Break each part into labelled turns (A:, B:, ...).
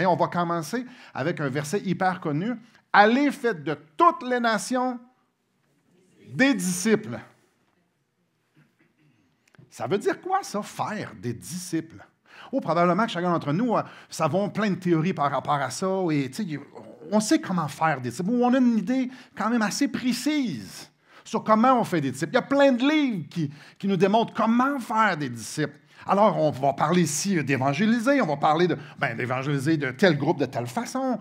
A: Et on va commencer avec un verset hyper connu. « Allez, faites de toutes les nations des disciples. » Ça veut dire quoi, ça, faire des disciples? Oh, probablement que chacun d'entre nous savons plein de théories par rapport à ça. Et, on sait comment faire des disciples. On a une idée quand même assez précise sur comment on fait des disciples. Il y a plein de livres qui nous démontrent comment faire des disciples. Alors, on va parler ici d'évangéliser, on va parler d'évangéliser de tel groupe de telle façon.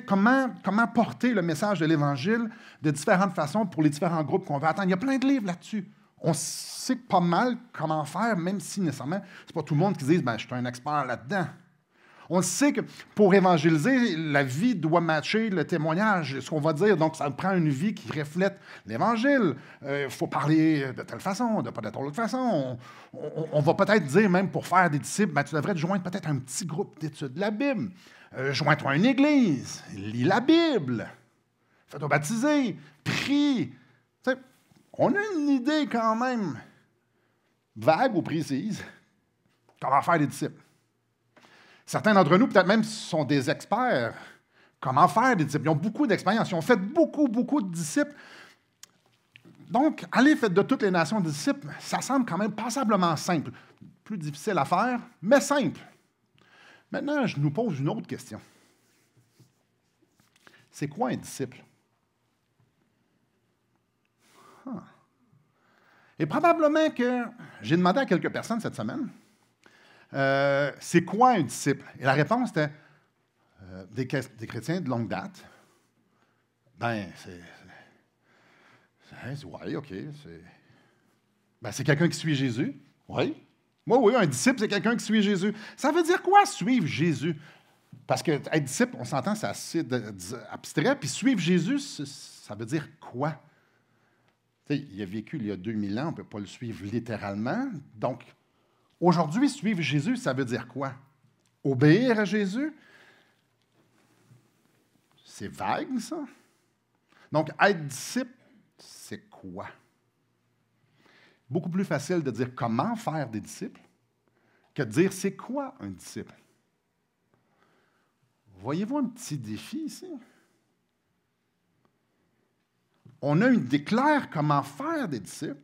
A: Comment porter le message de l'Évangile de différentes façons pour les différents groupes qu'on veut atteindre. Il y a plein de livres là-dessus. On sait pas mal comment faire, même si nécessairement, ce n'est pas tout le monde qui dit « je suis un expert là-dedans ». On sait que pour évangéliser, la vie doit matcher le témoignage, ce qu'on va dire. Donc, ça prend une vie qui reflète l'Évangile. Il faut parler de telle façon, pas de telle autre façon. On va peut-être dire, même pour faire des disciples, tu devrais te joindre peut-être à un petit groupe d'études de la Bible. Joins-toi à une église, lis la Bible, fais-toi baptiser, prie. On a une idée quand même vague ou précise comment faire des disciples. Certains d'entre nous, peut-être même, sont des experts. Comment faire des disciples? Ils ont beaucoup d'expérience. Ils ont fait beaucoup de disciples. Donc, allez, faites de toutes les nations des disciples. Ça semble quand même passablement simple. Plus difficile à faire, mais simple. Maintenant, je nous pose une autre question. C'est quoi un disciple? Et probablement que j'ai demandé à quelques personnes cette semaine, c'est quoi un disciple? Et la réponse était des chrétiens de longue date. Oui, OK. C'est quelqu'un qui suit Jésus. Oui. Oui, un disciple, c'est quelqu'un qui suit Jésus. Ça veut dire quoi, suivre Jésus? Parce que être disciple, on s'entend, c'est assez abstrait. Puis suivre Jésus, ça veut dire quoi? Il a vécu il y a 2000 ans, on ne peut pas le suivre littéralement. Donc, aujourd'hui, suivre Jésus, ça veut dire quoi? Obéir à Jésus? C'est vague, ça. Donc, être disciple, c'est quoi? Beaucoup plus facile de dire comment faire des disciples que de dire c'est quoi un disciple. Voyez-vous un petit défi ici? On a une idée claire comment faire des disciples,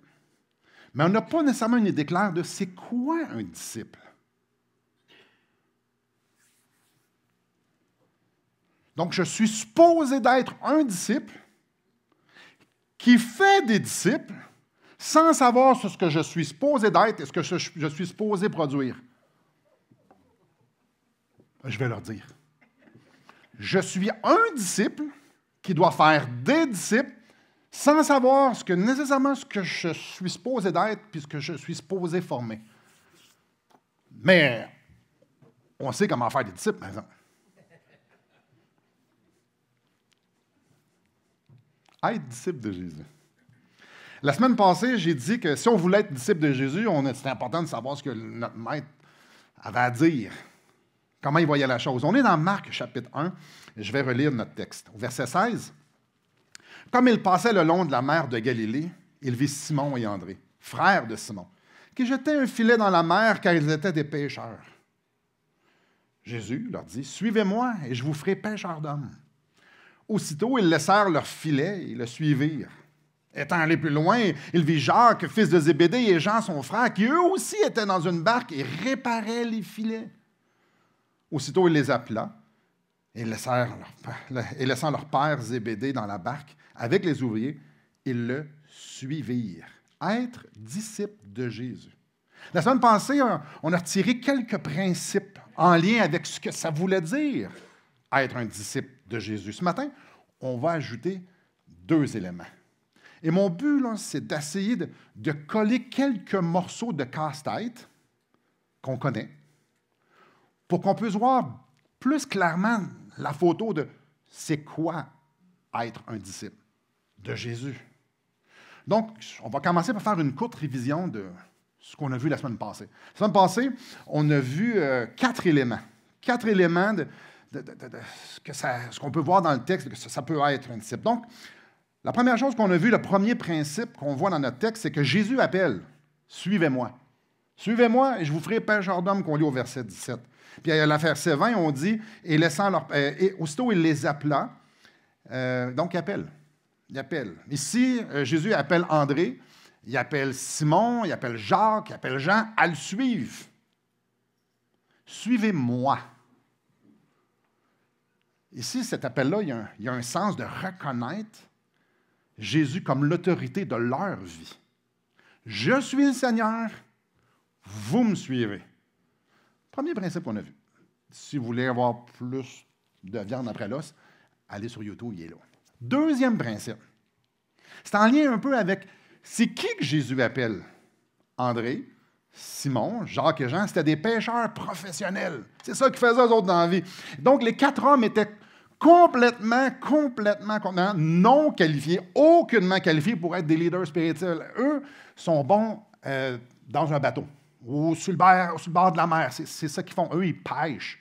A: mais on n'a pas nécessairement une idée claire de c'est quoi un disciple. Donc, je suis supposé d'être un disciple qui fait des disciples sans savoir ce que je suis supposé d'être et ce que je suis supposé produire. Je vais leur dire. Je suis un disciple qui doit faire des disciples sans savoir nécessairement ce que je suis supposé d'être puis ce que je suis supposé former. Mais on sait comment faire des disciples, par exemple. Être disciple de Jésus. La semaine passée, j'ai dit que si on voulait être disciple de Jésus, c'était important de savoir ce que notre maître avait à dire, comment il voyait la chose. On est dans Marc, chapitre 1, et je vais relire notre texte. Au verset 16, « Comme il passait le long de la mer de Galilée, il vit Simon et André, frères de Simon, qui jetaient un filet dans la mer car ils étaient des pêcheurs. Jésus leur dit, « Suivez-moi et je vous ferai pêcheurs d'hommes. » Aussitôt, ils laissèrent leur filet et le suivirent. Étant allés plus loin, il vit Jacques, fils de Zébédée, et Jean, son frère, qui eux aussi étaient dans une barque et réparaient les filets. Aussitôt, il les appela et laissant leur père Zébédée dans la barque avec les ouvriers, ils le suivirent. Être disciple de Jésus. La semaine passée, on a retiré quelques principes en lien avec ce que ça voulait dire, être un disciple de Jésus. Ce matin, on va ajouter 2 éléments. Et mon but, là, c'est d'essayer de coller quelques morceaux de casse-tête qu'on connaît pour qu'on puisse voir plus clairement la photo de c'est quoi être un disciple de Jésus. Donc, on va commencer par faire une courte révision de ce qu'on a vu la semaine passée. La semaine passée, on a vu 4 éléments. 4 éléments de ce qu'on peut voir dans le texte, que ça peut être un disciple. Donc, la première chose qu'on a vue, le premier principe qu'on voit dans notre texte, c'est que Jésus appelle « Suivez-moi ». Suivez-moi et je vous ferai pêcheurs d'hommes, qu'on lit au verset 17. Puis à la verset 20, on dit, et laissant leur... et aussitôt il les appela. Donc il appelle. Il appelle. Ici, Jésus appelle André, il appelle Simon, il appelle Jacques, il appelle Jean à le suivre. Suivez-moi. Ici, cet appel-là, il y a un sens de reconnaître Jésus comme l'autorité de leur vie. Je suis le Seigneur, vous me suivez. Premier principe qu'on a vu. Si vous voulez avoir plus de viande après l'os, allez sur YouTube, il est là. Deuxième principe. C'est en lien un peu avec, c'est qui que Jésus appelle? André, Simon, Jacques et Jean, c'était des pêcheurs professionnels. C'est ça qu'ils faisaient eux autres dans la vie. Donc, les 4 hommes étaient complètement non qualifiés, aucunement qualifiés pour être des leaders spirituels. Eux sont bons dans un bateau ou sur le bord de la mer. C'est ça qu'ils font. Eux, ils pêchent.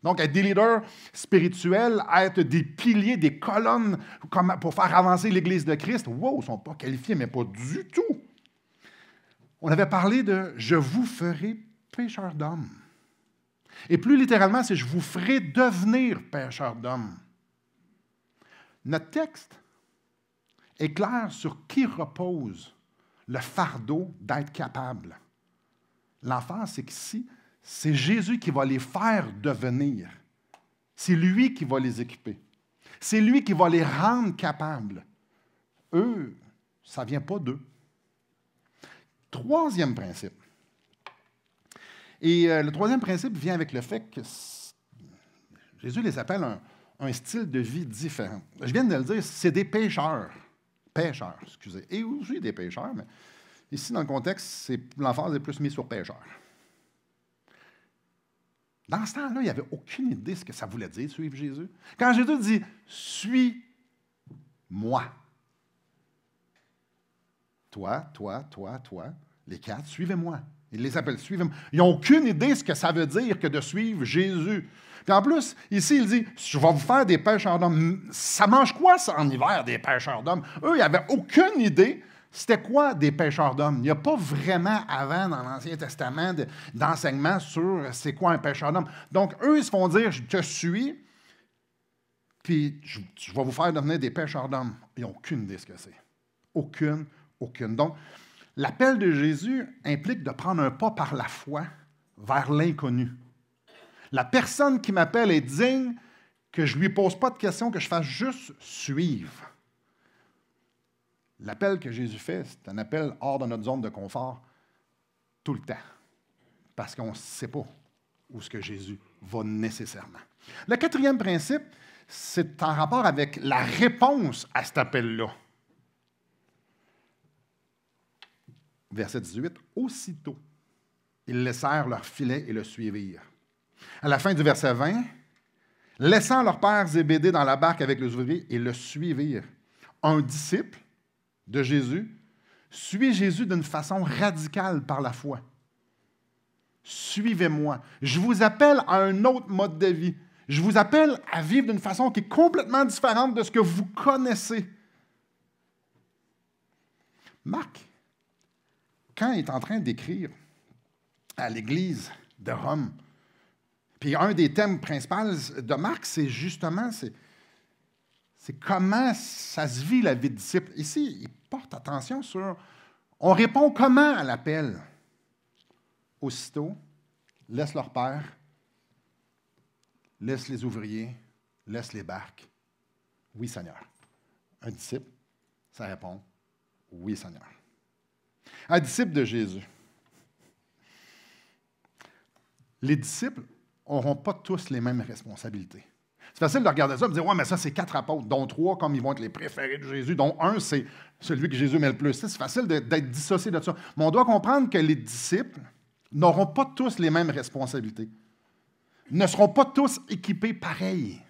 A: Donc, être des leaders spirituels, être des piliers, des colonnes pour faire avancer l'Église de Christ, wow, ils ne sont pas qualifiés, mais pas du tout. On avait parlé de « je vous ferai pêcheurs d'hommes ». Et plus littéralement, c'est « je vous ferai devenir pêcheurs d'hommes ». Notre texte est clair sur qui repose le fardeau d'être capable. L'emphase, c'est qu'ici, c'est Jésus qui va les faire devenir. C'est lui qui va les équiper. C'est lui qui va les rendre capables. Eux, ça ne vient pas d'eux. Troisième principe. Et le troisième principe vient avec le fait que Jésus les appelle un style de vie différent. Je viens de le dire, c'est des pécheurs. Pécheurs, excusez. Et aussi des pécheurs, mais ici, dans le contexte, l'emphase est plus mise sur pécheurs. Dans ce temps-là, il n'y avait aucune idée de ce que ça voulait dire, suivre Jésus. Quand Jésus dit « suis-moi », toi, les 4, suivez-moi. Il les appelle, suivez-moi. Ils n'ont aucune idée de ce que ça veut dire que de suivre Jésus. Puis en plus, ici, il dit, je vais vous faire des pêcheurs d'hommes. Ça mange quoi, ça, en hiver, des pêcheurs d'hommes? Eux, ils n'avaient aucune idée c'était quoi des pêcheurs d'hommes. Il n'y a pas vraiment, avant, dans l'Ancien Testament, d'enseignement sur c'est quoi un pêcheur d'hommes. Donc, eux, ils se font dire, je te suis, puis je vais vous faire devenir des pêcheurs d'hommes. Ils n'ont aucune idée de ce que c'est. Aucune. Donc, l'appel de Jésus implique de prendre un pas par la foi vers l'inconnu. La personne qui m'appelle est digne que je ne lui pose pas de questions, que je fasse juste suivre. L'appel que Jésus fait, c'est un appel hors de notre zone de confort tout le temps. Parce qu'on ne sait pas où ce que Jésus va nécessairement. Le quatrième principe, c'est en rapport avec la réponse à cet appel-là. Verset 18, « Aussitôt, ils laissèrent leur filet et le suivirent. » À la fin du verset 20, « Laissant leur père Zébédée dans la barque avec les ouvriers, ils le suivirent. » Un disciple de Jésus suit Jésus d'une façon radicale par la foi. Suivez-moi. Je vous appelle à un autre mode de vie. Je vous appelle à vivre d'une façon qui est complètement différente de ce que vous connaissez. Marc, quand il est en train d'écrire à l'Église de Rome, puis un des thèmes principaux de Marc, c'est justement, c'est comment ça se vit la vie de disciple. Ici, il porte attention sur, on répond comment à l'appel? Aussitôt, laisse leur père, laisse les ouvriers, laisse les barques. Oui, Seigneur. Un disciple, ça répond, oui, Seigneur. Un disciple de Jésus. Les disciples n'auront pas tous les mêmes responsabilités. C'est facile de regarder ça et de dire, ouais, mais ça, c'est 4 apôtres, dont 3 comme ils vont être les préférés de Jésus, dont un, c'est celui que Jésus met le plus. C'est facile d'être dissocié de ça. Mais on doit comprendre que les disciples n'auront pas tous les mêmes responsabilités. Ne seront pas tous équipés pareil.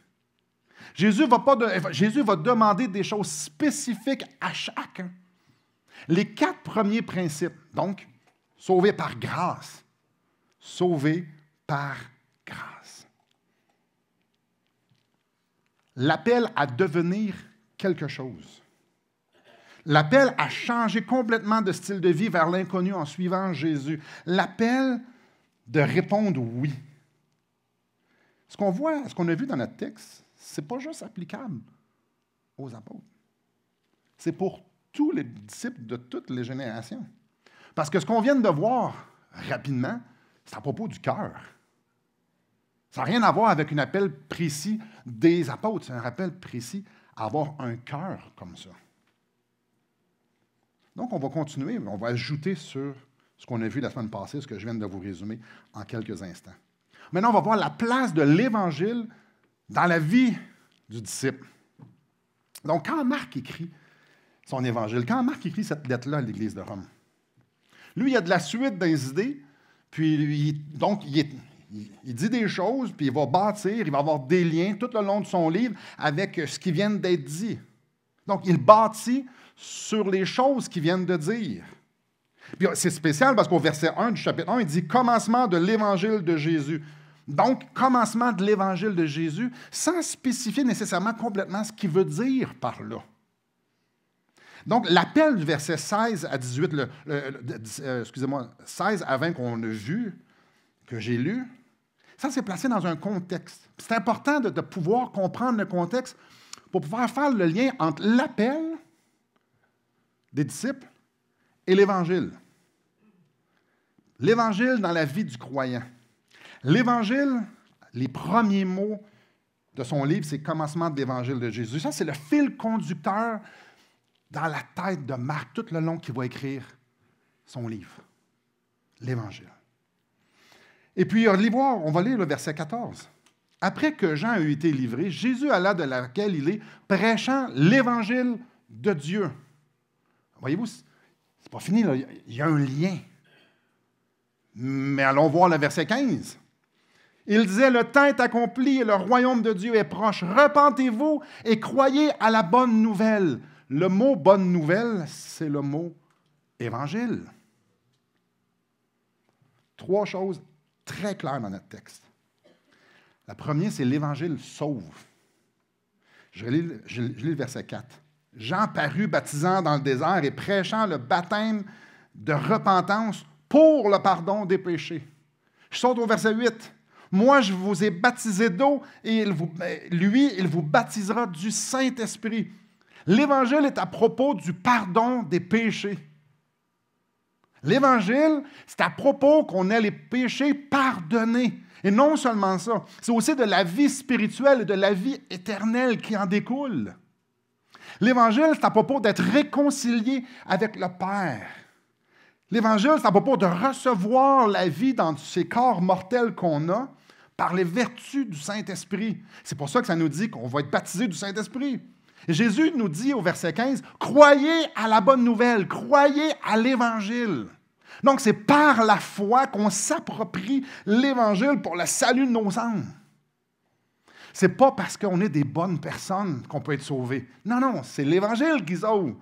A: Jésus va demander des choses spécifiques à chacun. Les 4 premiers principes, donc, sauvé par grâce. Sauvé par grâce. L'appel à devenir quelque chose. L'appel à changer complètement de style de vie vers l'inconnu en suivant Jésus. L'appel de répondre oui. Ce qu'on voit, ce qu'on a vu dans notre texte, ce n'est pas juste applicable aux apôtres. C'est pour tous les disciples de toutes les générations. Parce que ce qu'on vient de voir rapidement, c'est à propos du cœur. Ça n'a rien à voir avec un appel précis des apôtres. C'est un appel précis à avoir un cœur comme ça. Donc, on va continuer, on va ajouter sur ce qu'on a vu la semaine passée, ce que je viens de vous résumer en quelques instants. Maintenant, on va voir la place de l'Évangile dans la vie du disciple. Donc, quand Marc écrit son Évangile, quand Marc écrit cette lettre-là à l'Église de Rome, lui, il a de la suite des idées, puis il dit des choses, puis il va bâtir, il va avoir des liens tout le long de son livre avec ce qui vient d'être dit. Donc, il bâtit sur les choses qu'il vient de dire. Puis c'est spécial parce qu'au verset 1 du chapitre 1, il dit « Commencement de l'Évangile de Jésus ». Donc, commencement de l'Évangile de Jésus, sans spécifier nécessairement complètement ce qu'il veut dire par là. Donc, l'appel du verset 16 à 18, 16 à 20 qu'on a vu, que j'ai lu, ça, c'est placé dans un contexte. C'est important de pouvoir comprendre le contexte pour pouvoir faire le lien entre l'appel des disciples et l'Évangile. L'Évangile dans la vie du croyant. L'Évangile, les premiers mots de son livre, c'est « Commencement de l'Évangile de Jésus ». Ça, c'est le fil conducteur dans la tête de Marc tout le long qu'il va écrire son livre, l'Évangile. Et puis, on va lire le verset 14. « Après que Jean a eu été livré, Jésus alla de la Galilée, prêchant l'Évangile de Dieu. » Voyez-vous, c'est pas fini, là. Il y a un lien. Mais allons voir le verset 15. Il disait, « Le temps est accompli et le royaume de Dieu est proche. Repentez-vous et croyez à la bonne nouvelle. » Le mot « bonne nouvelle », c'est le mot « évangile ». Trois choses très claires dans notre texte. La première, c'est l'Évangile sauve. Je lis le verset 4. « Jean parut baptisant dans le désert et prêchant le baptême de repentance pour le pardon des péchés. » Je saute au verset 8. « Moi, je vous ai baptisé d'eau et il vous baptisera du Saint-Esprit. » L'Évangile est à propos du pardon des péchés. L'Évangile, c'est à propos qu'on ait les péchés pardonnés. Et non seulement ça, c'est aussi de la vie spirituelle et de la vie éternelle qui en découle. L'Évangile, c'est à propos d'être réconcilié avec le Père. L'Évangile, c'est à propos de recevoir la vie dans ces corps mortels qu'on a par les vertus du Saint-Esprit. C'est pour ça que ça nous dit qu'on va être baptisé du Saint-Esprit. Et Jésus nous dit au verset 15, « Croyez à la bonne nouvelle, croyez à l'Évangile. » Donc, c'est par la foi qu'on s'approprie l'Évangile pour le salut de nos âmes. Ce n'est pas parce qu'on est des bonnes personnes qu'on peut être sauvé. Non, non, c'est l'Évangile qui sauve.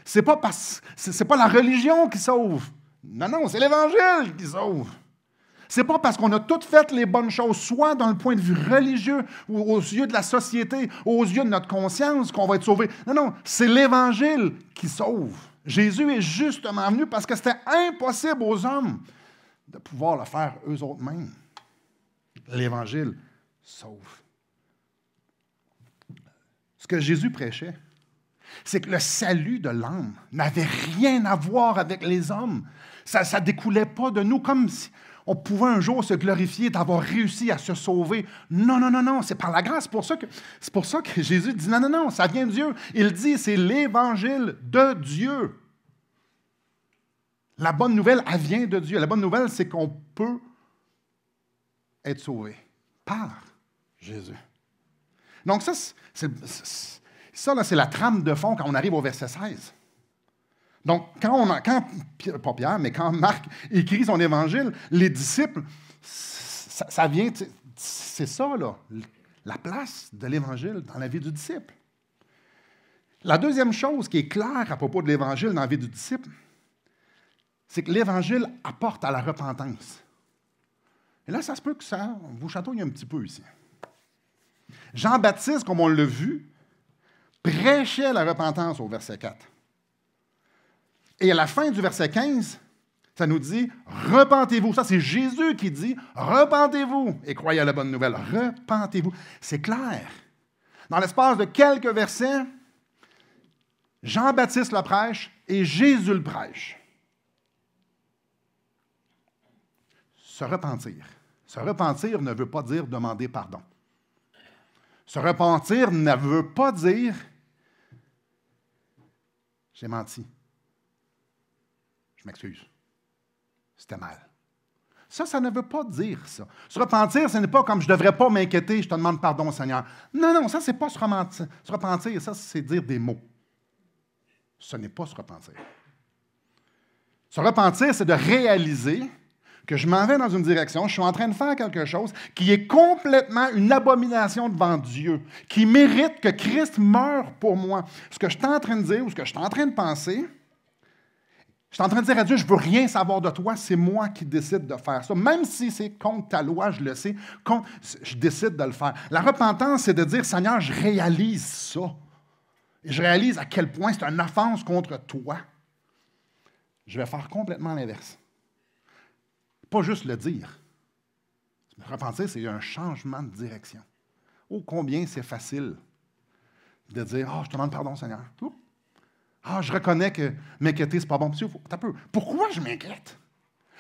A: C'est pas la religion qui sauve. Non, non, c'est l'Évangile qui sauve. C'est pas parce qu'on a toutes fait les bonnes choses, soit dans le point de vue religieux, ou aux yeux de la société, ou aux yeux de notre conscience, qu'on va être sauvé. Non, non, c'est l'Évangile qui sauve. Jésus est justement venu parce que c'était impossible aux hommes de pouvoir le faire eux autres mêmes. L'Évangile sauve. Ce que Jésus prêchait, c'est que le salut de l'âme n'avait rien à voir avec les hommes. Ça ne découlait pas de nous, comme si on pouvait un jour se glorifier d'avoir réussi à se sauver. Non, non, non, non, c'est par la grâce. C'est pour ça que Jésus dit, non, non, non, ça vient de Dieu. Il dit, c'est l'Évangile de Dieu. La bonne nouvelle, elle vient de Dieu. La bonne nouvelle, c'est qu'on peut être sauvé par Jésus. Donc ça, c'est la trame de fond quand on arrive au verset 16. Donc, quand Marc écrit son évangile, les disciples, ça vient, c'est ça, là, la place de l'évangile dans la vie du disciple. La deuxième chose qui est claire à propos de l'évangile dans la vie du disciple, c'est que l'évangile apporte à la repentance. Et là, ça se peut que ça vous chatouille un petit peu ici. Jean-Baptiste, comme on l'a vu, prêchait la repentance au verset 4. Et à la fin du verset 15, ça nous dit « Repentez-vous ». Ça, c'est Jésus qui dit « Repentez-vous et croyez à la bonne nouvelle. Repentez-vous ». C'est clair. Dans l'espace de quelques versets, Jean-Baptiste le prêche et Jésus le prêche. Se repentir. Se repentir ne veut pas dire demander pardon. Se repentir ne veut pas dire « J'ai menti. Je m'excuse. C'était mal. » Ça ne veut pas dire ça. Se repentir, ce n'est pas comme « je ne devrais pas m'inquiéter, je te demande pardon, Seigneur ». Non, ça, c'est pas se repentir. Se repentir, ça, c'est dire des mots. Ce n'est pas se repentir. Se repentir, c'est de réaliser que je m'en vais dans une direction, je suis en train de faire quelque chose qui est complètement une abomination devant Dieu, qui mérite que Christ meure pour moi. Ce que je suis en train de dire ou ce que je suis en train de penser, je suis en train de dire à Dieu, je ne veux rien savoir de toi, c'est moi qui décide de faire ça. Même si c'est contre ta loi, je le sais, je décide de le faire. La repentance, c'est de dire, Seigneur, je réalise ça. Et je réalise à quel point c'est une offense contre toi. Je vais faire complètement l'inverse. Pas juste le dire. Repentir, c'est un changement de direction. Oh, combien c'est facile de dire « Ah, je te demande pardon, Seigneur. » Ah, je reconnais que m'inquiéter, c'est pas bon. Pourquoi je m'inquiète?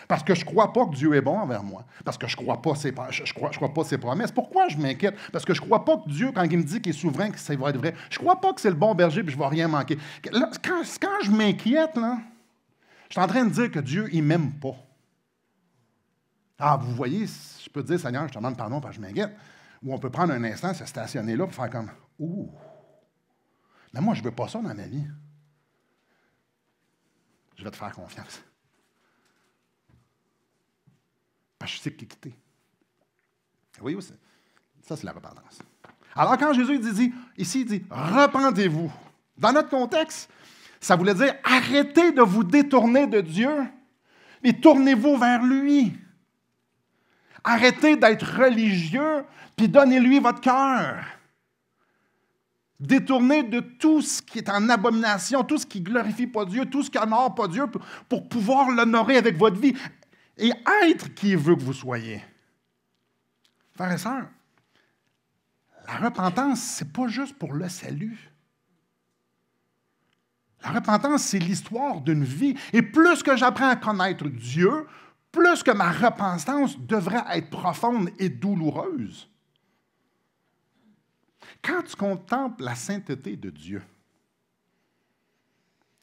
A: Parce que je ne crois pas que Dieu est bon envers moi. Parce que je ne crois pas ses promesses. Pourquoi je m'inquiète? Parce que je ne crois pas que Dieu, quand il me dit qu'il est souverain, que ça va être vrai, je ne crois pas que c'est le bon berger et je ne vais rien manquer. Là, quand je m'inquiète, là, je suis en train de dire que Dieu, il ne m'aime pas. Ah, vous voyez, je peux dire, Seigneur, je te demande pardon parce que je m'inquiète. Ou on peut prendre un instant, se stationner là pour faire comme « Ouh! Mais moi, je ne veux pas ça dans ma vie. Je vais te faire confiance. Parce que je sais qui quitter. » Vous voyez, ça, c'est la repentance. Alors, quand Jésus dit ici, il dit « Repentez-vous », dans notre contexte, ça voulait dire « Arrêtez de vous détourner de Dieu et tournez-vous vers lui. » Arrêtez d'être religieux, puis donnez-lui votre cœur. Détournez de tout ce qui est en abomination, tout ce qui ne glorifie pas Dieu, tout ce qui honore pas Dieu, pour pouvoir l'honorer avec votre vie et être qui il veut que vous soyez. Frères et sœurs, la repentance, ce n'est pas juste pour le salut. La repentance, c'est l'histoire d'une vie. Et plus que j'apprends à connaître Dieu, plus que ma repentance devrait être profonde et douloureuse. Quand tu contemples la sainteté de Dieu,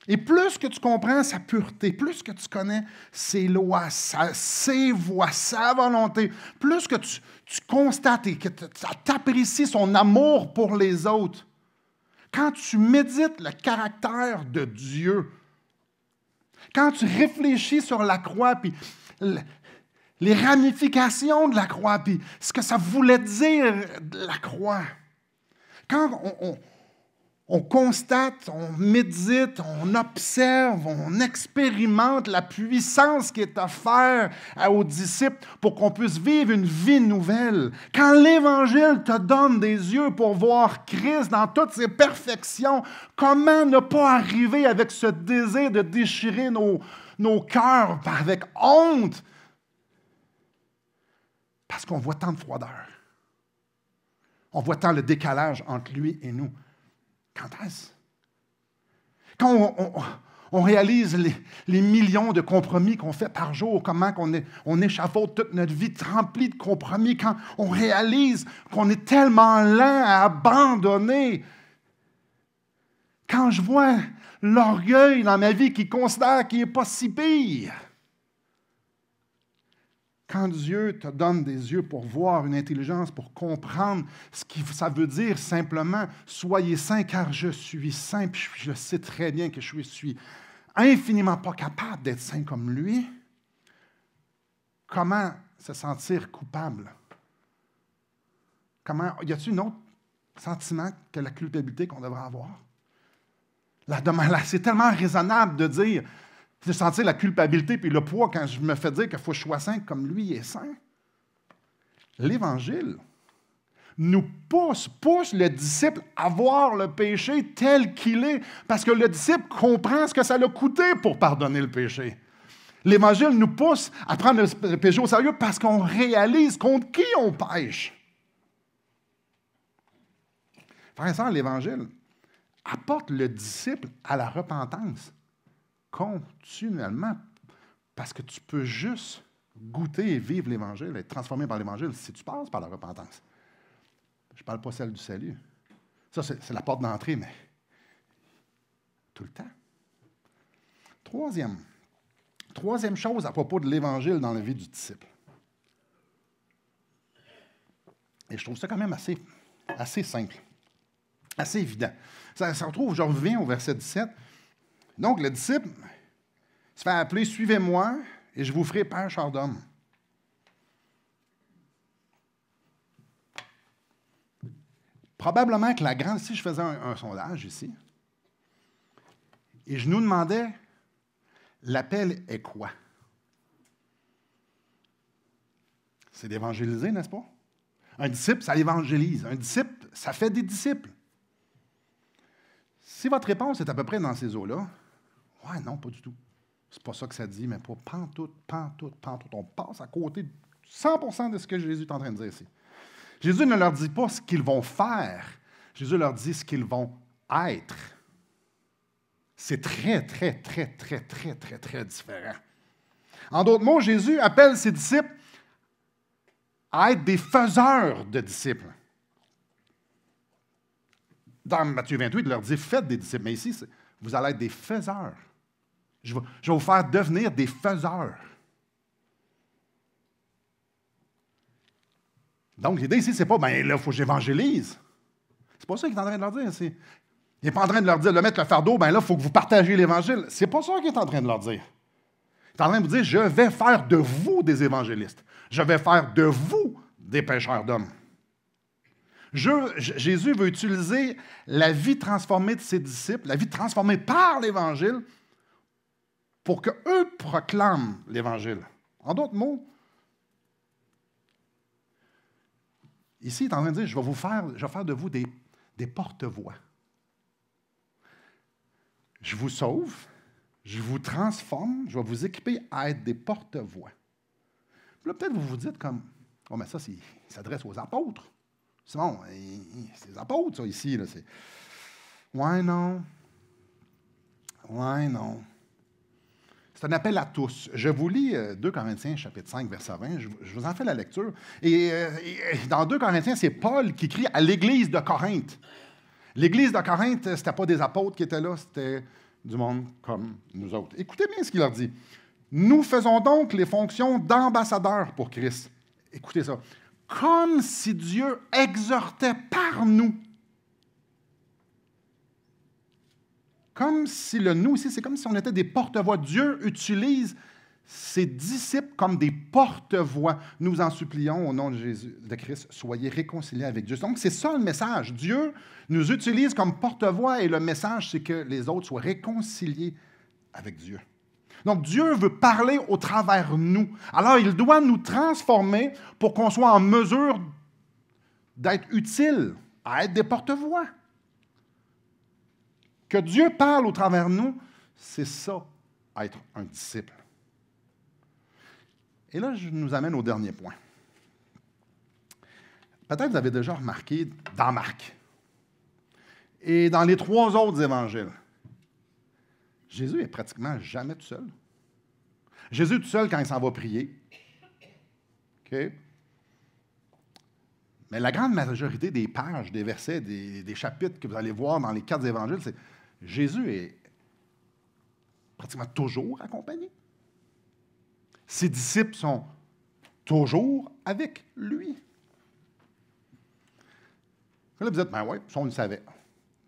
A: et plus que tu comprends sa pureté, plus que tu connais ses lois, ses voies, sa volonté, plus que tu constates et que tu apprécies son amour pour les autres, quand tu médites le caractère de Dieu, quand tu réfléchis sur la croix, puis les ramifications de la croix, puis ce que ça voulait dire de la croix. Quand on constate, on médite, on observe, on expérimente la puissance qui est offerte aux disciples pour qu'on puisse vivre une vie nouvelle. Quand l'Évangile te donne des yeux pour voir Christ dans toutes ses perfections, comment ne pas arriver avec ce désir de déchirer nos cœurs avec honte? Parce qu'on voit tant de froideur. On voit tant le décalage entre lui et nous. Quand est-ce? Quand on réalise les millions de compromis qu'on fait par jour, comment on échafaude toute notre vie remplie de compromis, quand on réalise qu'on est tellement lent à abandonner. Quand je vois l'orgueil dans ma vie qui considère qu'il n'est pas si pire. Quand Dieu te donne des yeux pour voir, une intelligence pour comprendre ce que ça veut dire simplement « Soyez saints car je suis saint », puis je sais très bien que je suis infiniment pas capable d'être saint comme lui, comment se sentir coupable? Y a-t-il un autre sentiment que la culpabilité qu'on devrait avoir? C'est tellement raisonnable de dire de sentir la culpabilité puis le poids quand je me fais dire qu'il faut que je sois saint comme lui est saint. L'Évangile nous pousse le disciple à voir le péché tel qu'il est, parce que le disciple comprend ce que ça l'a coûté pour pardonner le péché. L'Évangile nous pousse à prendre le péché au sérieux parce qu'on réalise contre qui on pêche. Frères et sœurs, l'Évangile apporte le disciple à la repentance continuellement, parce que tu peux juste goûter et vivre l'Évangile, être transformé par l'Évangile si tu passes par la repentance. Je ne parle pas celle du salut. Ça, c'est la porte d'entrée, mais tout le temps. Troisième chose à propos de l'Évangile dans la vie du disciple. Et je trouve ça quand même assez simple, assez évident. Ça se retrouve, je reviens au verset 17. Donc, le disciple se fait appeler « Suivez-moi et je vous ferai pêcheurs d'hommes ». Probablement que la grande... Si je faisais un sondage ici, et je nous demandais, l'appel est quoi? C'est d'évangéliser, n'est-ce pas? Un disciple, ça évangélise. Un disciple, ça fait des disciples. Si votre réponse est à peu près dans ces eaux-là, ouais, non, pas du tout. C'est pas ça que ça dit, mais pas pantoute. On passe à côté de 100% de ce que Jésus est en train de dire ici. Jésus ne leur dit pas ce qu'ils vont faire. Jésus leur dit ce qu'ils vont être. C'est très différent. En d'autres mots, Jésus appelle ses disciples à être des faiseurs de disciples. Dans Matthieu 28, il leur dit « Faites des disciples ». Mais ici, vous allez être des faiseurs. Je vais vous faire devenir des faiseurs. Donc, l'idée ici, c'est pas « ben là, il faut que j'évangélise ». C'est pas ça qu'il est en train de leur dire. Il n'est pas en train de leur dire de mettre le fardeau, ben là, il faut que vous partagiez l'Évangile. C'est pas ça qu'il est en train de leur dire. Il est en train de vous dire « Je vais faire de vous des évangélistes. Je vais faire de vous des pêcheurs d'hommes. » Jésus veut utiliser la vie transformée de ses disciples, la vie transformée par l'Évangile, pour qu'eux proclament l'Évangile. En d'autres mots, ici, il est en train de dire, je vais faire de vous des porte-voix. Je vous sauve, je vous transforme, je vais vous équiper à être des porte-voix. Puis là, peut-être vous vous dites comme, oh, mais ça, il s'adresse aux apôtres. Sinon, c'est les apôtres, ça, ici. Là, c'est... Ouais, non. C'est un appel à tous. Je vous lis 2 Corinthiens, chapitre 5, verset 20. Je vous en fais la lecture. Et dans 2 Corinthiens, c'est Paul qui écrit à l'Église de Corinthe. L'Église de Corinthe, ce n'était pas des apôtres qui étaient là, c'était du monde comme nous autres. Écoutez bien ce qu'il leur dit. « Nous faisons donc les fonctions d'ambassadeurs pour Christ. » Écoutez ça. Comme si Dieu exhortait par nous. Comme si le « nous » ici, c'est comme si on était des porte-voix. Dieu utilise ses disciples comme des porte-voix. Nous en supplions au nom de Jésus, de Christ, soyez réconciliés avec Dieu. Donc, c'est ça le message. Dieu nous utilise comme porte-voix et le message, c'est que les autres soient réconciliés avec Dieu. Donc, Dieu veut parler au travers nous. Alors, il doit nous transformer pour qu'on soit en mesure d'être utile, à être des porte-voix. Que Dieu parle au travers nous, c'est ça, être un disciple. Et là, je nous amène au dernier point. Peut-être que vous avez déjà remarqué dans Marc et dans les 3 autres évangiles, Jésus est pratiquement jamais tout seul. Jésus est tout seul quand il s'en va prier. OK? Mais la grande majorité des pages, des versets, des chapitres que vous allez voir dans les 4 évangiles, c'est Jésus est pratiquement toujours accompagné. Ses disciples sont toujours avec lui. Là, vous dites, ben oui, ça on le savait.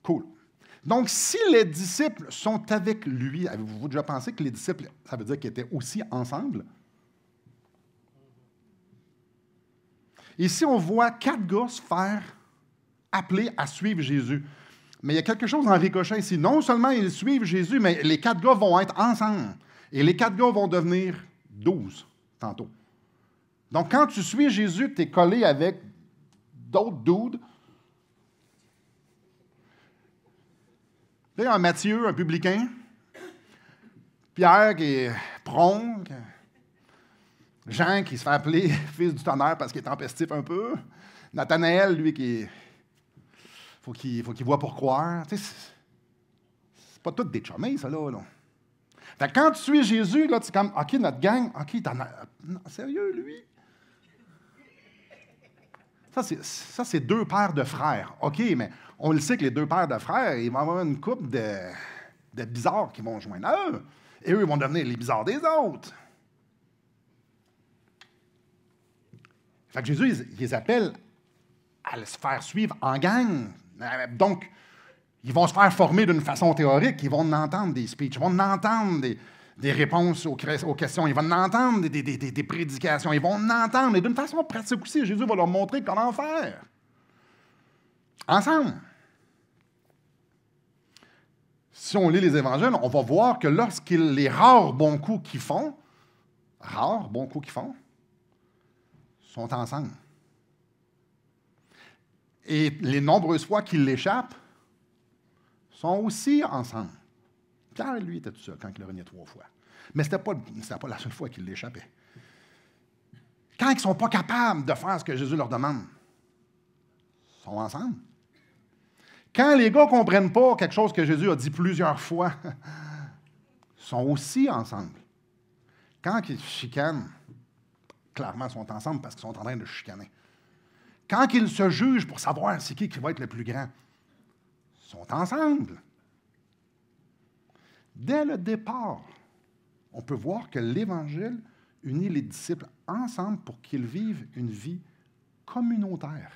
A: Cool. Donc, si les disciples sont avec lui, avez-vous déjà pensé que les disciples, ça veut dire qu'ils étaient aussi ensemble? Ici, on voit 4 gars se faire appeler à suivre Jésus. Mais il y a quelque chose en ricochet ici. Non seulement ils suivent Jésus, mais les 4 gars vont être ensemble. Et les 4 gars vont devenir 12 tantôt. Donc, quand tu suis Jésus, tu es collé avec d'autres dudes. Puis un Matthieu, un publicain. Pierre qui est prompt. Jean qui se fait appeler fils du tonnerre parce qu'il est tempestif un peu. Nathanaël, lui, qui faut qu'il voit pour croire. Tu sais, c'est pas tout des chummés, ça, là. Fait que quand tu suis Jésus, là, tu es comme, OK, notre gang, OK, non, sérieux, lui? Ça, c'est deux paires de frères. OK, mais on le sait que les deux paires de frères, ils vont avoir une couple de bizarres qui vont joindre eux. Et eux, ils vont devenir les bizarres des autres. Fait que Jésus, il les appelle à se faire suivre en gang. Donc, ils vont se faire former d'une façon théorique. Ils vont entendre des speeches, ils vont entendre des réponses aux questions, ils vont entendre des prédications, ils vont entendre. Et d'une façon pratique aussi, Jésus va leur montrer comment faire. Ensemble. Si on lit les évangiles, on va voir que les rares bons coups qu'ils font, sont ensemble. Et les nombreuses fois qu'ils l'échappent, sont aussi ensemble. Pierre, lui, était tout seul quand il a renié 3 fois. Mais ce n'était pas la seule fois qu'il l'échappait. Quand ils ne sont pas capables de faire ce que Jésus leur demande, ils sont ensemble. Quand les gars ne comprennent pas quelque chose que Jésus a dit plusieurs fois, ils sont aussi ensemble. Quand ils chicanent, clairement, ils sont ensemble parce qu'ils sont en train de chicaner. Quand ils se jugent pour savoir c'est qui va être le plus grand, ils sont ensemble. Dès le départ, on peut voir que l'Évangile unit les disciples ensemble pour qu'ils vivent une vie communautaire.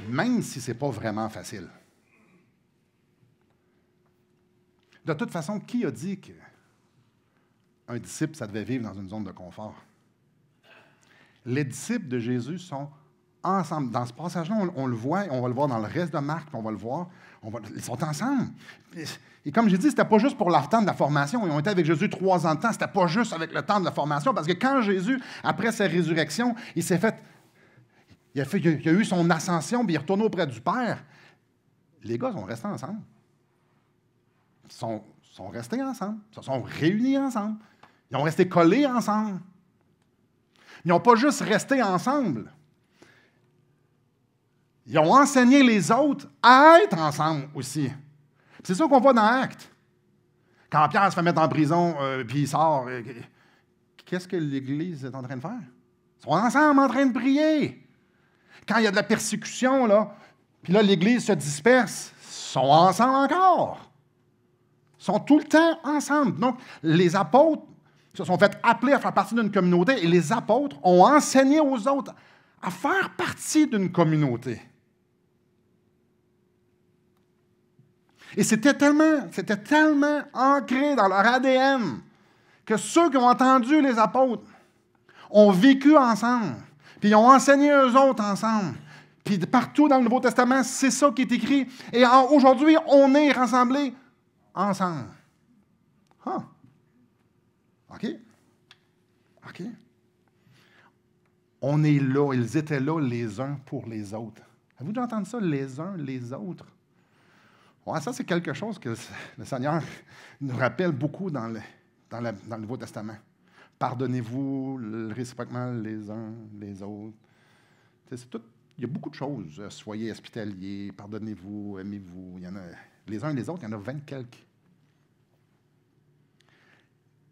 A: Même si ce n'est pas vraiment facile. De toute façon, qui a dit qu'un disciple, ça devait vivre dans une zone de confort? Les disciples de Jésus sont ensemble. Dans ce passage-là, on le voit, on va le voir dans le reste de Marc, on va le voir, ils sont ensemble. Et comme j'ai dit, ce n'était pas juste pour le temps de la formation. Ils ont été avec Jésus 3 ans de temps. Ce n'était pas juste avec le temps de la formation, parce que quand Jésus, après sa résurrection, il a eu son ascension, puis il est retourné auprès du Père. Les gars sont restés ensemble. Ils sont restés ensemble. Ils se sont réunis ensemble. Ils ont resté collés ensemble. Ils n'ont pas juste resté ensemble. Ils ont enseigné les autres à être ensemble aussi. C'est ça qu'on voit dans Actes. Quand Pierre se fait mettre en prison, puis il sort, qu'est-ce que l'Église est en train de faire? Ils sont ensemble en train de prier. Quand il y a de la persécution, là, puis là, l'Église se disperse, ils sont ensemble encore. Ils sont tout le temps ensemble. Donc, les apôtres se sont fait appeler à faire partie d'une communauté et les apôtres ont enseigné aux autres à faire partie d'une communauté. Et c'était tellement ancré dans leur ADN que ceux qui ont entendu les apôtres ont vécu ensemble, puis ils ont enseigné eux autres ensemble. Puis partout dans le Nouveau Testament, c'est ça qui est écrit. Et aujourd'hui, on est rassemblés ensemble. Huh. OK? On est là, ils étaient là les uns pour les autres. Avez-vous déjà entendu ça, les uns les autres? Ouais, ça, c'est quelque chose que le Seigneur nous rappelle beaucoup dans le Nouveau Testament. Pardonnez-vous réciproquement les uns les autres. C'est tout, il y a beaucoup de choses. Soyez hospitaliers, pardonnez-vous, aimez-vous. Il y en a, les uns et les autres, il y en a 20 quelques.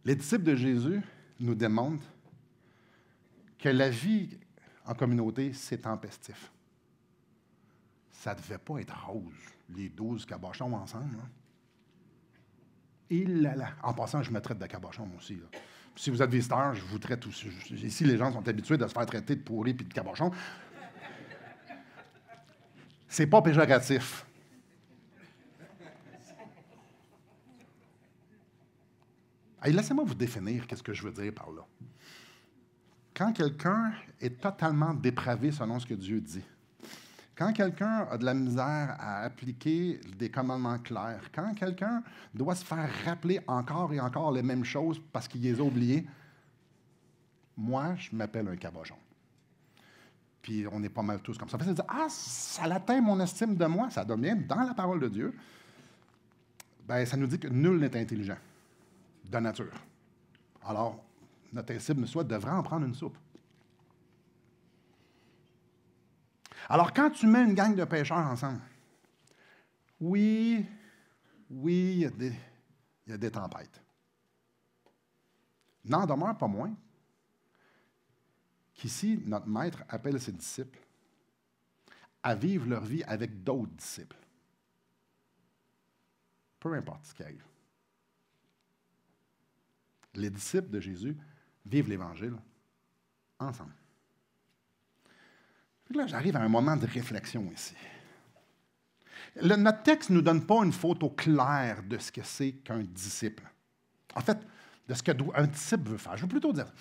A: Les disciples de Jésus nous démontrent que la vie en communauté, c'est tempestif. Ça ne devait pas être rose, les 12 cabochons ensemble. Hein? Et là là. En passant, je me traite de cabochon, moi aussi. Là. Si vous êtes visiteur, je vous traite aussi. Ici, les gens sont habitués de se faire traiter de pourri et de cabochon. C'est pas péjoratif. Hey, laissez-moi vous définir qu'est-ce que je veux dire par là. Quand quelqu'un est totalement dépravé selon ce que Dieu dit, quand quelqu'un a de la misère à appliquer des commandements clairs, quand quelqu'un doit se faire rappeler encore et encore les mêmes choses parce qu'il les a oubliées, moi, je m'appelle un cabochon. Puis on est pas mal tous comme ça. Ça veut dire, ça atteint mon estime de moi, ça donne bien dans la parole de Dieu. Bien, ça nous dit que nul n'est intelligent de nature. Alors, notre estime de soi devrait en prendre une soupe. Alors, quand tu mets une gang de pêcheurs ensemble, oui, il y a des tempêtes. N'en demeure pas moins qu'ici, notre maître appelle ses disciples à vivre leur vie avec d'autres disciples. Peu importe ce qui arrive. Les disciples de Jésus vivent l'Évangile ensemble. Puis là, j'arrive à un moment de réflexion ici. Notre texte ne nous donne pas une photo claire de ce que c'est qu'un disciple. En fait, de ce qu'un disciple veut faire. Je veux plutôt dire,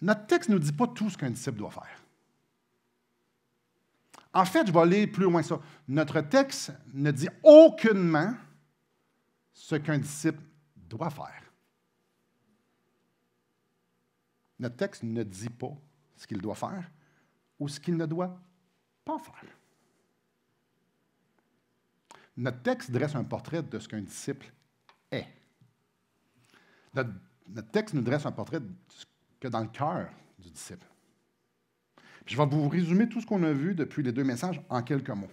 A: notre texte ne nous dit pas tout ce qu'un disciple doit faire. En fait, je vais aller plus loin que ça. Notre texte ne dit aucunement ce qu'un disciple doit faire. Notre texte ne dit pas ce qu'il doit faire ou ce qu'il ne doit pas faire. Notre texte dresse un portrait de ce qu'un disciple est. Notre texte nous dresse un portrait de ce que dans le cœur du disciple. Puis je vais vous résumer tout ce qu'on a vu depuis les 2 messages en quelques mots.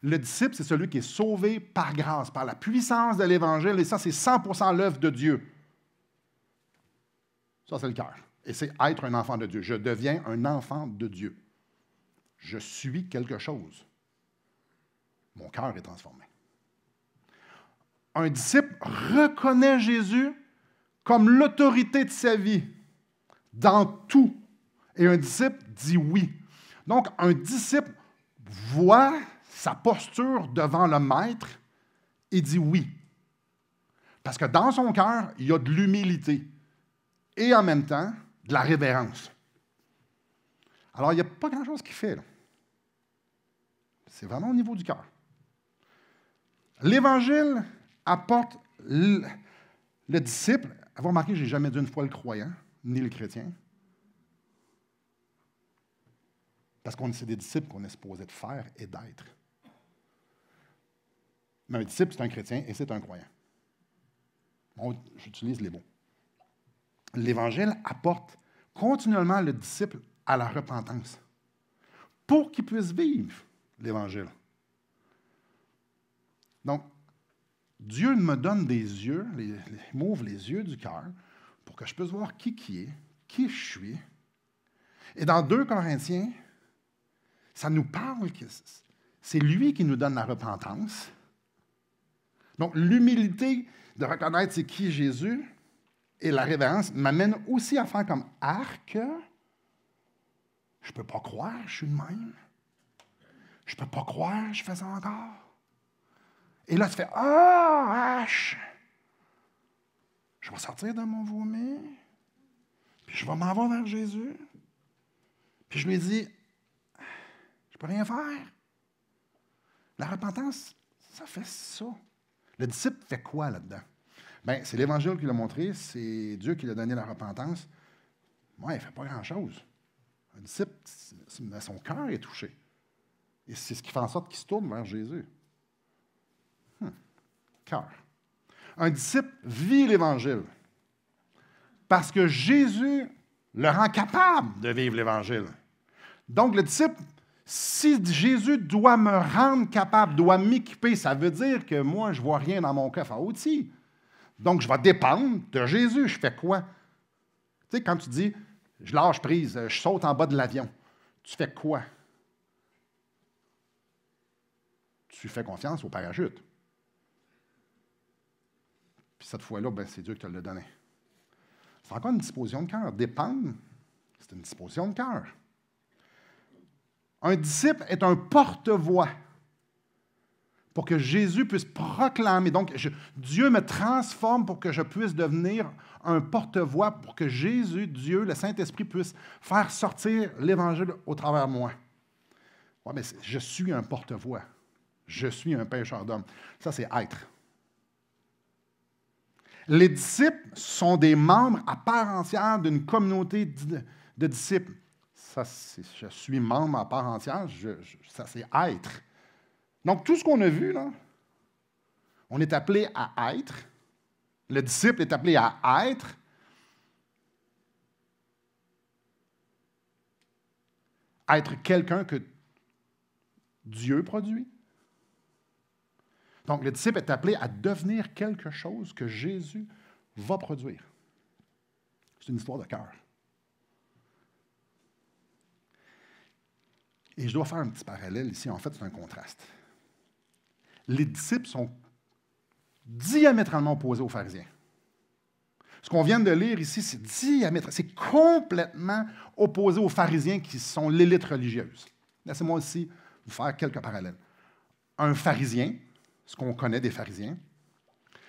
A: Le disciple, c'est celui qui est sauvé par grâce, par la puissance de l'Évangile, et ça, c'est 100% l'œuvre de Dieu. Ça, c'est le cœur. Et c'est être un enfant de Dieu. Je deviens un enfant de Dieu. Je suis quelque chose. Mon cœur est transformé. Un disciple reconnaît Jésus comme l'autorité de sa vie dans tout. Et un disciple dit oui. Donc, un disciple voit sa posture devant le maître et dit oui. Parce que dans son cœur, il y a de l'humilité et en même temps, de la révérence. Alors, il n'y a pas grand-chose qui fait, là. C'est vraiment au niveau du cœur. L'Évangile apporte le disciple. Vous remarquez, je n'ai jamais dit une fois le croyant, ni le chrétien. Parce qu'on c'est des disciples qu'on est supposé de faire et d'être. Mais un disciple, c'est un chrétien et c'est un croyant. J'utilise les mots. L'Évangile apporte continuellement le disciple à la repentance pour qu'il puisse vivre l'Évangile. Donc, Dieu me donne des yeux, m'ouvre les yeux du cœur pour que je puisse voir qui est, qui je suis. Et dans 2 Corinthiens, ça nous parle que c'est lui qui nous donne la repentance. Donc, l'humilité de reconnaître c'est qui Jésus et la révérence m'amène aussi à faire comme arc. Je ne peux pas croire, je suis de même. Je ne peux pas croire, je fais ça encore. Et là, tu fais H! Je vais sortir de mon vomi, puis je vais m'en aller vers Jésus. Puis je lui dis je ne peux rien faire. La repentance, ça fait ça. Le disciple fait quoi là-dedans? Bien, c'est l'Évangile qui l'a montré, c'est Dieu qui lui a donné la repentance. Moi, il ne fait pas grand-chose. Un disciple, son cœur est touché. Et c'est ce qui fait en sorte qu'il se tourne vers Jésus. Cœur. Un disciple vit l'Évangile parce que Jésus le rend capable de vivre l'Évangile. Donc, le disciple, si Jésus doit me rendre capable, doit m'équiper, ça veut dire que moi, je ne vois rien dans mon coffre à outils. Donc, je vais dépendre de Jésus. Je fais quoi? Tu sais, quand tu dis, je lâche prise, je saute en bas de l'avion, tu fais quoi? Tu fais confiance au parachute. Puis cette fois-là, ben, c'est Dieu qui te l'a donné. C'est encore une disposition de cœur. Dépendre, c'est une disposition de cœur. Un disciple est un porte-voix pour que Jésus puisse proclamer. Donc, Dieu me transforme pour que je puisse devenir un porte-voix, pour que Jésus, Dieu, le Saint-Esprit puisse faire sortir l'Évangile au travers de moi. Ouais, mais je suis un porte-voix. Je suis un pêcheur d'hommes. Ça, c'est être. Les disciples sont des membres à part entière d'une communauté de disciples. Ça, je suis membre à part entière, ça c'est être. Donc, tout ce qu'on a vu, là, on est appelé à être. Le disciple est appelé à être. Être quelqu'un que Dieu produit. Donc, le disciple est appelé à devenir quelque chose que Jésus va produire. C'est une histoire de cœur. Et je dois faire un petit parallèle ici. En fait, c'est un contraste. Les disciples sont diamétralement opposés aux pharisiens. Ce qu'on vient de lire ici, c'est complètement opposé aux pharisiens qui sont l'élite religieuse. Laissez-moi aussi vous faire quelques parallèles. Un pharisien, ce qu'on connaît des pharisiens,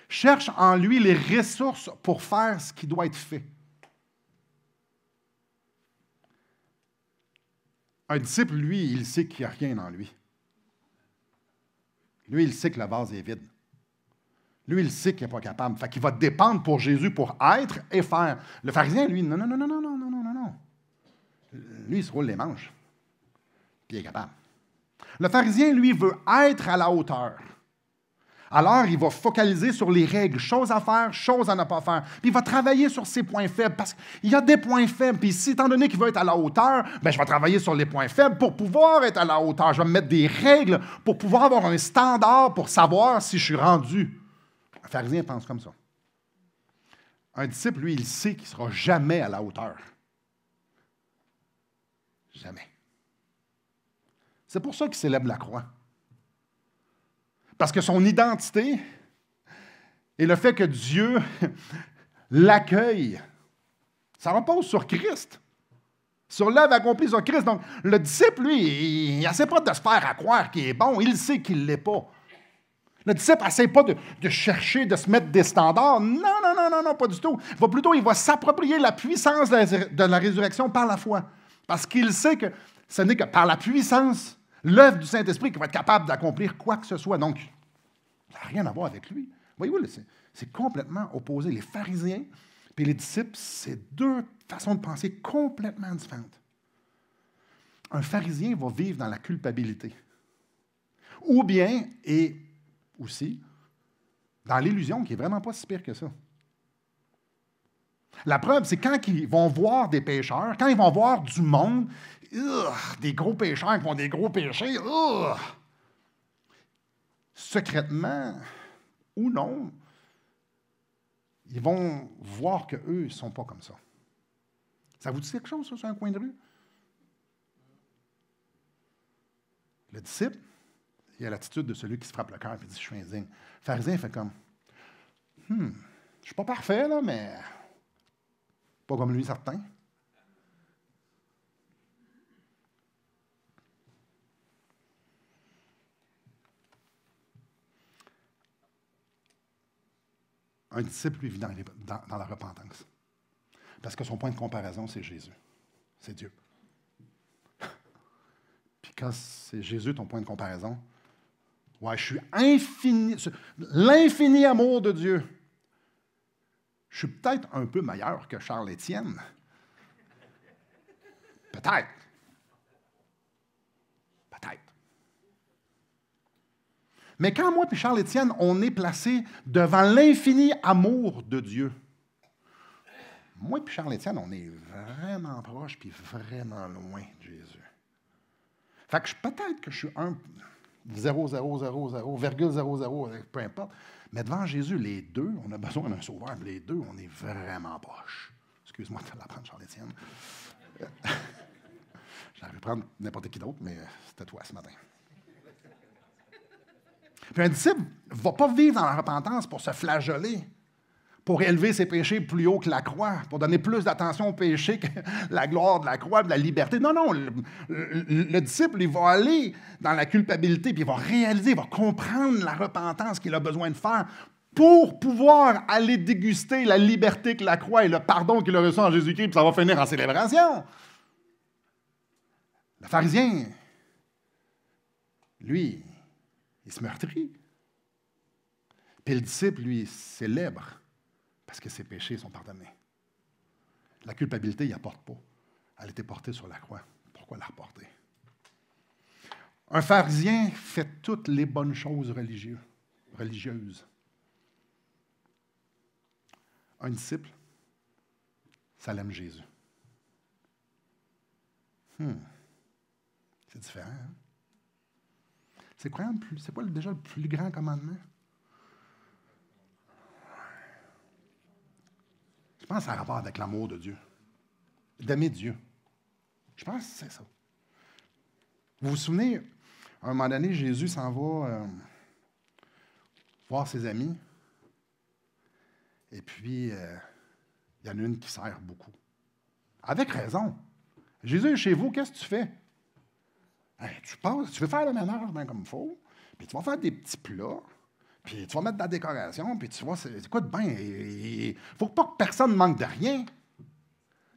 A: cherche en lui les ressources pour faire ce qui doit être fait. Un disciple, lui, il sait qu'il n'y a rien en lui. Lui, il sait que la vase est vide. Lui, il sait qu'il n'est pas capable. Fait qu'il va dépendre pour Jésus pour être et faire. Le pharisien, lui, non. Lui, il se roule les manches. Puis il est capable. Le pharisien, lui, veut être à la hauteur. Alors, il va focaliser sur les règles, choses à faire, choses à ne pas faire. Puis il va travailler sur ses points faibles, parce qu'il y a des points faibles. Puis si, étant donné qu'il veut être à la hauteur, bien, je vais travailler sur les points faibles pour pouvoir être à la hauteur. Je vais me mettre des règles pour pouvoir avoir un standard pour savoir si je suis rendu. Un pharisien pense comme ça. Un disciple, lui, il sait qu'il ne sera jamais à la hauteur. Jamais. C'est pour ça qu'il célèbre la croix. Parce que son identité et le fait que Dieu l'accueille, ça repose sur Christ, sur l'œuvre accomplie sur Christ. Donc, le disciple, lui, il n'essaie pas de se faire à croire qu'il est bon, il sait qu'il ne l'est pas. Le disciple n'essaie pas de chercher, de se mettre des standards. Non, pas du tout. Il va s'approprier la puissance de la résurrection par la foi. Parce qu'il sait que ce n'est que par la puissance, l'œuvre du Saint-Esprit qu'il va être capable d'accomplir quoi que ce soit. Donc, ça n'a rien à voir avec lui. Voyez-vous, c'est complètement opposé. Les pharisiens et les disciples, c'est deux façons de penser complètement différentes. Un pharisien va vivre dans la culpabilité. Ou bien, et aussi, dans l'illusion, qui n'est vraiment pas si pire que ça. La preuve, c'est quand ils vont voir des pécheurs, quand ils vont voir du monde, des gros pécheurs qui font des gros péchés, secrètement ou non, ils vont voir qu'eux, ils ne sont pas comme ça. Ça vous dit quelque chose, ça, sur un coin de rue? Le disciple, il a l'attitude de celui qui se frappe le cœur et dit « Je suis indigne ». Le pharisien fait comme « Je ne suis pas parfait, là, mais pas comme lui, certain. » Un disciple, lui, vit dans la repentance. Parce que son point de comparaison, c'est Jésus. C'est Dieu. Puis quand c'est Jésus, ton point de comparaison, ouais, je suis l'infini amour de Dieu. Je suis peut-être un peu meilleur que Charles Étienne. Peut-être. Mais quand moi et Charles Étienne, on est placés devant l'infini amour de Dieu, moi et Charles Étienne, on est vraiment proche puis vraiment loin de Jésus. Fait que peut-être que je suis 0,000, peu importe, mais devant Jésus, les deux, on a besoin d'un sauveur, les deux, on est vraiment proches. Excuse-moi de la prendre, Charles Étienne. J'aurais pu prendre n'importe qui d'autre, mais c'était toi ce matin. Puis un disciple ne va pas vivre dans la repentance pour se flageoler, pour élever ses péchés plus haut que la croix, pour donner plus d'attention aux péchés que la gloire de la croix, de la liberté. Non, le disciple, il va aller dans la culpabilité, puis il va réaliser, il va comprendre la repentance qu'il a besoin de faire pour pouvoir aller déguster la liberté que la croix et le pardon qu'il a reçu en Jésus-Christ, puis ça va finir en célébration. Le pharisien, lui, il se meurtrit. Puis le disciple, lui, célèbre Parce que ses péchés sont pardonnés. La culpabilité, il ne la porte pas. Elle a été portée sur la croix. Pourquoi la reporter? Un pharisien fait toutes les bonnes choses religieuses. Un disciple, ça l'aime Jésus. C'est différent. Hein? C'est quoi déjà le plus grand commandement? Je pense que ça a rapport avec l'amour de Dieu. D'aimer Dieu. Je pense que c'est ça. Vous vous souvenez, à un moment donné, Jésus s'en va voir ses amis. Et puis, il y en a une qui sert beaucoup. Avec raison. Jésus est chez vous, qu'est-ce que tu fais? Hey, tu veux faire le ménage bien comme il faut, puis tu vas faire des petits plats, puis tu vas mettre de la décoration, puis tu vois, c'est quoi de bien? Il ne faut pas que personne manque de rien.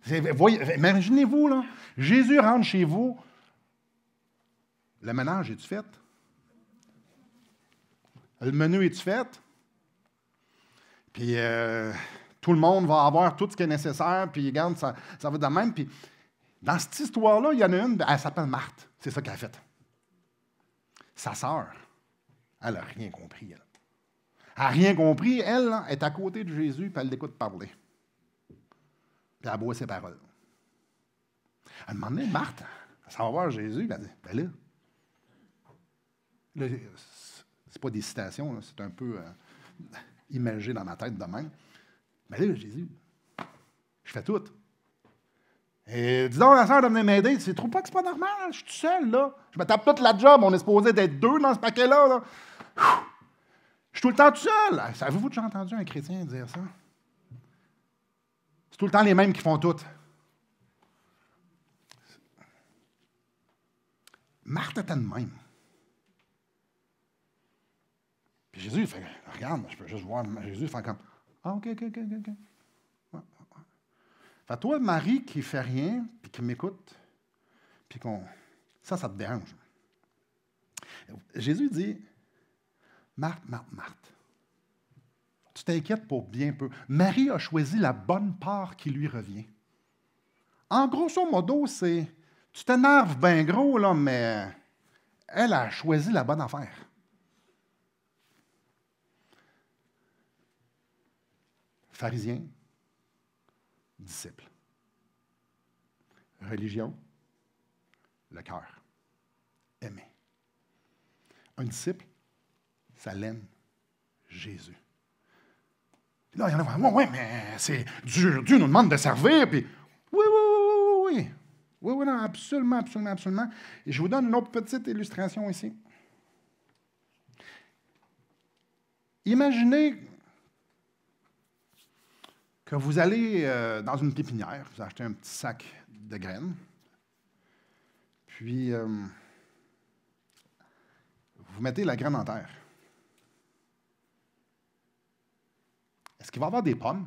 A: Imaginez-vous, là, Jésus rentre chez vous, le ménage est-tu fait? Le menu est-tu fait? Puis tout le monde va avoir tout ce qui est nécessaire, puis regarde, ça va de même. Puis dans cette histoire-là, il y en a une, elle s'appelle Marthe. C'est ça qu'elle a fait. Sa sœur, elle n'a rien compris, elle. Elle n'a rien compris, elle là, est à côté de Jésus, puis elle l'écoute parler. Puis elle boit ses paroles. À un moment donné, Marthe, elle va voir Jésus, puis elle dit, ben là c'est pas des citations, là, c'est un peu imagé dans ma tête de même. Mais là, Jésus, je fais tout. Et dis donc, la sœur de venir m'aider, tu ne trouves pas que c'est pas normal? Je suis tout seul, là. Je me tape toute la job, on est supposé d'être deux dans ce paquet-là. Là. Je suis tout le temps tout seul. Savez-vous que j'ai entendu un chrétien dire ça? C'est tout le temps les mêmes qui font tout. Marthe était de même. Puis Jésus, il fait, regarde, je peux juste voir Jésus faire comme, ah, OK. Fait toi, Marie, qui ne fait rien, puis qui m'écoute, puis ça te dérange. Jésus dit, Marthe, tu t'inquiètes pour bien peu. Marie a choisi la bonne part qui lui revient. En grosso modo, c'est, tu t'énerves bien gros, là, mais elle a choisi la bonne affaire. Pharisien, disciple. Religion, le cœur. Aimer. Un disciple, ça l'aime Jésus. Puis là, il y en a qui oui, mais c'est Dieu nous demande de servir, puis oui. Oui, non, absolument. Et je vous donne une autre petite illustration ici. Imaginez que vous allez dans une pépinière, vous achetez un petit sac de graines, puis vous mettez la graine en terre. Est-ce qu'il va y avoir des pommes?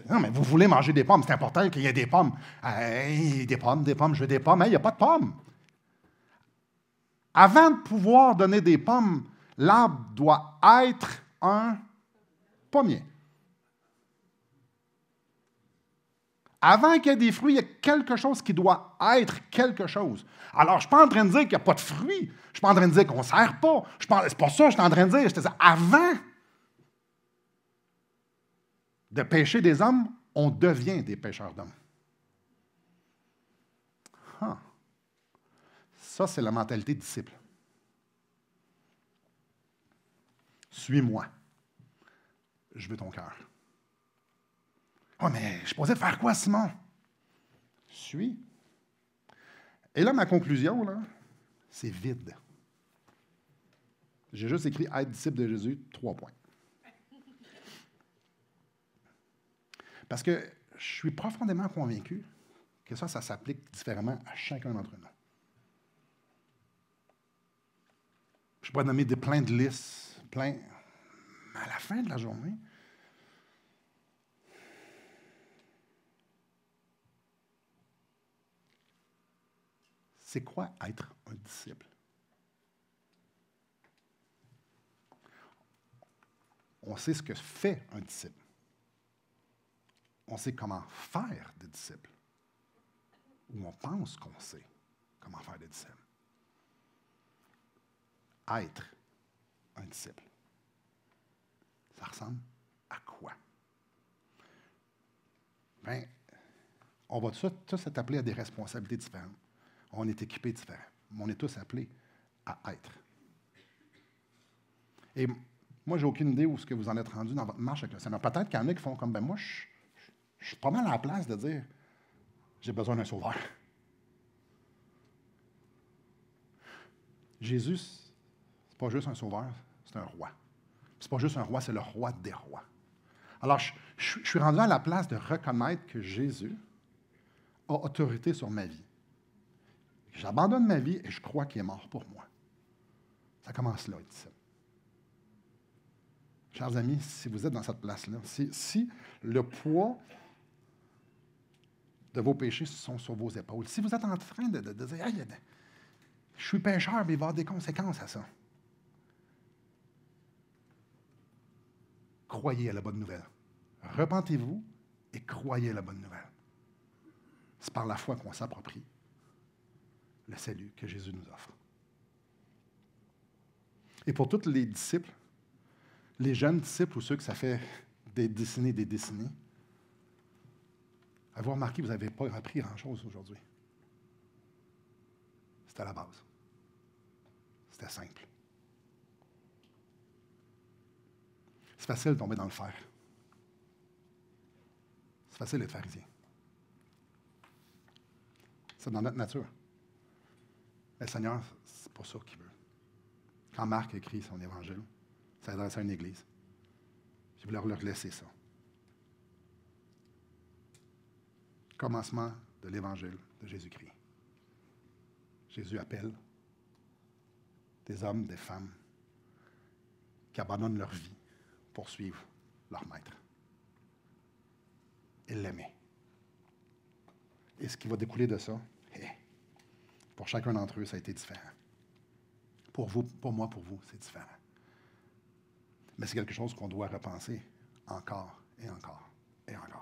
A: Non, mais vous voulez manger des pommes, c'est important qu'il y ait des pommes. Hey, des pommes, je veux des pommes. Hey, il n'y a pas de pommes. Avant de pouvoir donner des pommes, l'arbre doit être un pommier. Avant qu'il y ait des fruits, il y a quelque chose qui doit être quelque chose. Alors, je ne suis pas en train de dire qu'il n'y a pas de fruits. Je ne suis pas en train de dire qu'on ne sert pas. C'est pas ça que je suis en train de dire. Je te dis, avant de pêcher des hommes, on devient des pêcheurs d'hommes. Ça, c'est la mentalité de disciple. Suis-moi. Je veux ton cœur. Oh, mais je suis posé de faire quoi, Simon? Suis. Et là, ma conclusion, là, c'est vide. J'ai juste écrit « Être disciple de Jésus », 3 points. Parce que je suis profondément convaincu que ça s'applique différemment à chacun d'entre nous. Je pourrais nommer plein de listes, mais à la fin de la journée, c'est quoi être un disciple? On sait ce que fait un disciple. On sait comment faire des disciples. Ou on pense qu'on sait comment faire des disciples. Être un disciple. Ça ressemble à quoi? Bien, on va tous être appelés à des responsabilités différentes. On est équipés différents. Mais on est tous appelés à être. Et moi, j'ai aucune idée où ce que vous en êtes rendu dans votre marche avec le Seigneur. Peut-être qu'il y en a qui font comme, ben moi, je suis pas mal à la place de dire, j'ai besoin d'un sauveur. Jésus, c'est pas juste un sauveur, c'est un roi. C'est pas juste un roi, c'est le roi des rois. Alors, je suis rendu à la place de reconnaître que Jésus a autorité sur ma vie. J'abandonne ma vie et je crois qu'il est mort pour moi. Ça commence là, ici. Chers amis, si vous êtes dans cette place-là, si le poids de vos péchés sont sur vos épaules, si vous êtes en train de dire, hey, je suis pécheur, mais il va y avoir des conséquences à ça. Croyez à la bonne nouvelle. Repentez-vous et croyez à la bonne nouvelle. C'est par la foi qu'on s'approprie le salut que Jésus nous offre. Et pour tous les disciples, les jeunes disciples ou ceux que ça fait des décennies, avez-vous remarqué que vous n'avez pas appris grand-chose aujourd'hui? C'était la base. C'était simple. C'est facile de tomber dans le fer. C'est facile d'être pharisien. C'est dans notre nature. Mais le Seigneur, c'est pas ça qu'il veut. Quand Marc écrit son évangile, ça s'adresse à une église. Je voulais leur laisser ça. Commencement de l'évangile de Jésus-Christ. Jésus appelle des hommes, des femmes qui abandonnent leur vie pour suivre leur maître. Et l'aimer. Et ce qui va découler de ça, pour chacun d'entre eux, ça a été différent. Pour vous, pour moi, pour vous, c'est différent. Mais c'est quelque chose qu'on doit repenser encore et encore et encore.